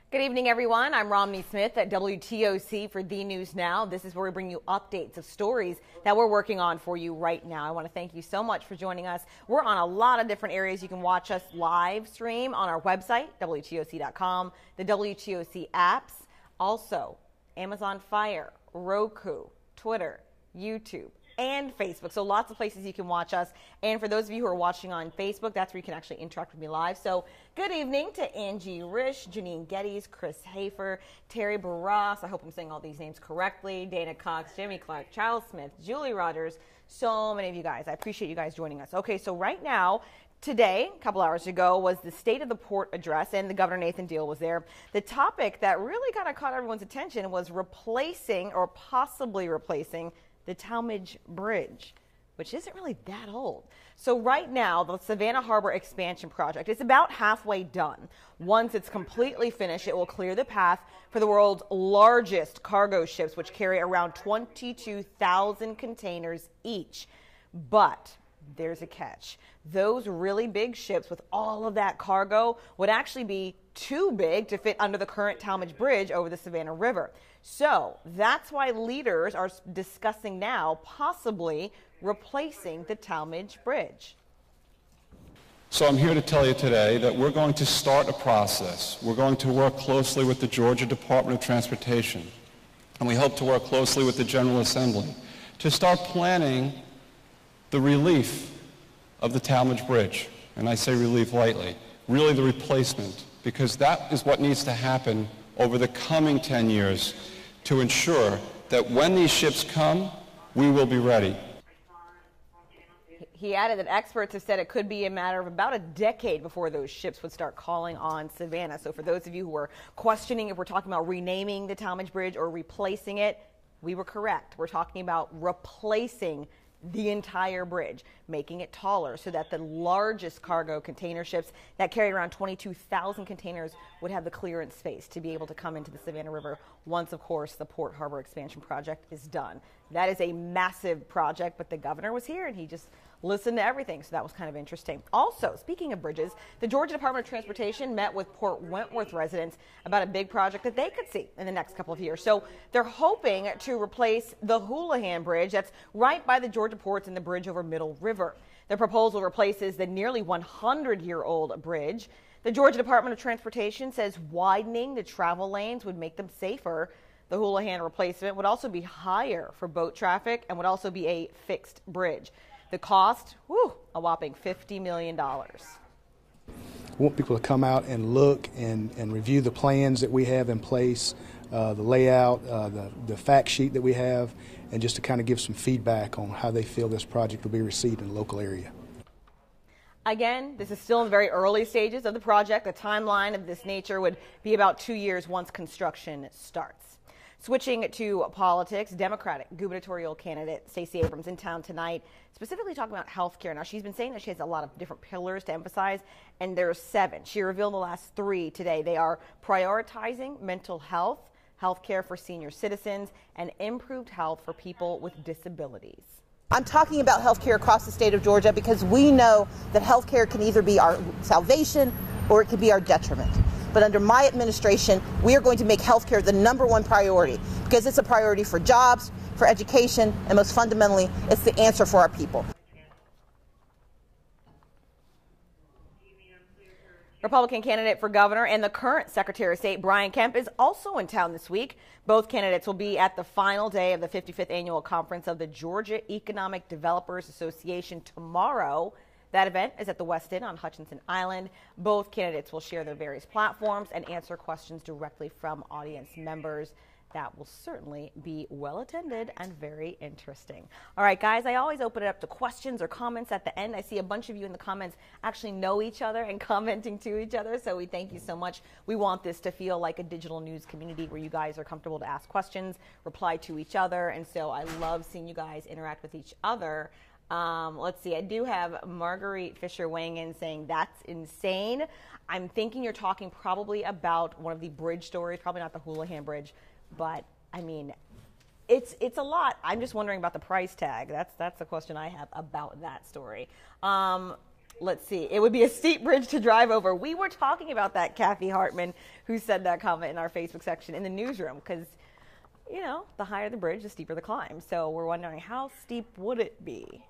Good evening, everyone. I'm Romney Smith at WTOC for The News Now. This is where we bring you updates of stories that we're working on for you right now. I want to thank you so much for joining us. We're on a lot of different areas. You can watch us live stream on our website, WTOC.com, the WTOC apps, also Amazon Fire, Roku, Twitter, YouTube, and Facebook. So lots of places you can watch us. And for those of you who are watching on Facebook, that's where you can actually interact with me live. So good evening to Angie Risch, Janine Geddes, Chris Hafer, Terry Barras, I hope I'm saying all these names correctly, Dana Cox, Jimmy Clark, Charles Smith, Julie Rogers, so many of you guys. I appreciate you guys joining us. Okay, so right now, today, a couple hours ago, was the State of the Port address, and the Governor Nathan Deal was there. The topic that really kind of caught everyone's attention was replacing or possibly replacing the Talmadge Bridge, which isn't really that old. So right now, the Savannah Harbor expansion project is about halfway done. Once it's completely finished, it will clear the path for the world's largest cargo ships, which carry around 22,000 containers each. But there's a catch. Those really big ships with all of that cargo would actually be too big to fit under the current Talmadge Bridge over the Savannah River. So that's why leaders are discussing now possibly replacing the Talmadge Bridge. So I'm here to tell you today that we're going to start a process. We're going to work closely with the Georgia Department of Transportation, and we hope to work closely with the General Assembly to start planning the relief of the Talmadge Bridge. And I say relief lightly, really the replacement, because that is what needs to happen over the coming 10 years to ensure that when these ships come, we will be ready. He added that experts have said it could be a matter of about a decade before those ships would start calling on Savannah. So for those of you who are questioning if we're talking about renaming the Talmadge Bridge or replacing it, we were correct. We're talking about replacing the entire bridge, making it taller so that the largest cargo container ships that carry around 22,000 containers would have the clearance space to be able to come into the Savannah River once, of course, the Port Harbor expansion project is done. That is a massive project, but the governor was here and he just listened to everything, so that was kind of interesting. Also, speaking of bridges, the Georgia Department of Transportation met with Port Wentworth residents about a big project that they could see in the next couple of years. So they're hoping to replace the Houlihan Bridge that's right by the Georgia ports and the bridge over Middle River. The proposal replaces the nearly 100-year-old bridge. The Georgia Department of Transportation says widening the travel lanes would make them safer. The Houlihan replacement would also be higher for boat traffic and would also be a fixed bridge. The cost, a whopping $50 million. I want people to come out and look and review the plans that we have in place, the layout, the fact sheet that we have, and just to kind of give some feedback on how they feel this project will be received in the local area. Again, this is still in the very early stages of the project. The timeline of this nature would be about 2 years once construction starts. Switching to politics, Democratic gubernatorial candidate Stacey Abrams in town tonight, specifically talking about health care. Now, she's been saying that she has a lot of different pillars to emphasize, and there are 7. She revealed the last 3 today. They are prioritizing mental health, health care for senior citizens, and improved health for people with disabilities. I'm talking about health care across the state of Georgia because we know that health care can either be our salvation or it could be our detriment. But under my administration, we are going to make health care the #1 priority because it's a priority for jobs, for education, and most fundamentally, it's the answer for our people. Republican candidate for governor and the current Secretary of State, Brian Kemp, is also in town this week. Both candidates will be at the final day of the 55th annual conference of the Georgia Economic Developers Association tomorrow. That event is at the Westin on Hutchinson Island. Both candidates will share their various platforms and answer questions directly from audience members. That will certainly be well attended and very interesting. All right, guys, I always open it up to questions or comments at the end. I see a bunch of you in the comments actually know each other and commenting to each other, so we thank you so much. We want this to feel like a digital news community where you guys are comfortable to ask questions, reply to each other, and so I love seeing you guys interact with each other. Let's see, I do have Marguerite Fisher weighing in saying that's insane. I'm thinking you're talking probably about one of the bridge stories, probably not the Houlihan Bridge, but I mean, it's a lot. I'm just wondering about the price tag. That's the question I have about that story. Let's see. It would be a steep bridge to drive over. We were talking about that, Kathy Hartman, who said that comment in our Facebook section in the newsroom, because, you know, the higher the bridge, the steeper the climb. So we're wondering, how steep would it be?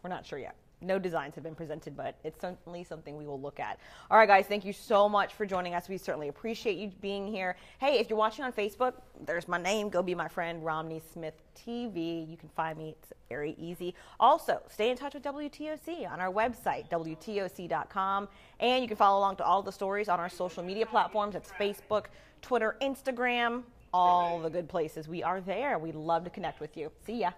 We're not sure yet. No designs have been presented, but it's certainly something we will look at. All right, guys, thank you so much for joining us. We certainly appreciate you being here. Hey, if you're watching on Facebook, there's my name. Go be my friend, Romney Smith TV. You can find me. It's very easy. Also, stay in touch with WTOC on our website, WTOC.com. And you can follow along to all the stories on our social media platforms. It's Facebook, Twitter, Instagram, all the good places. We are there. We'd love to connect with you. See ya.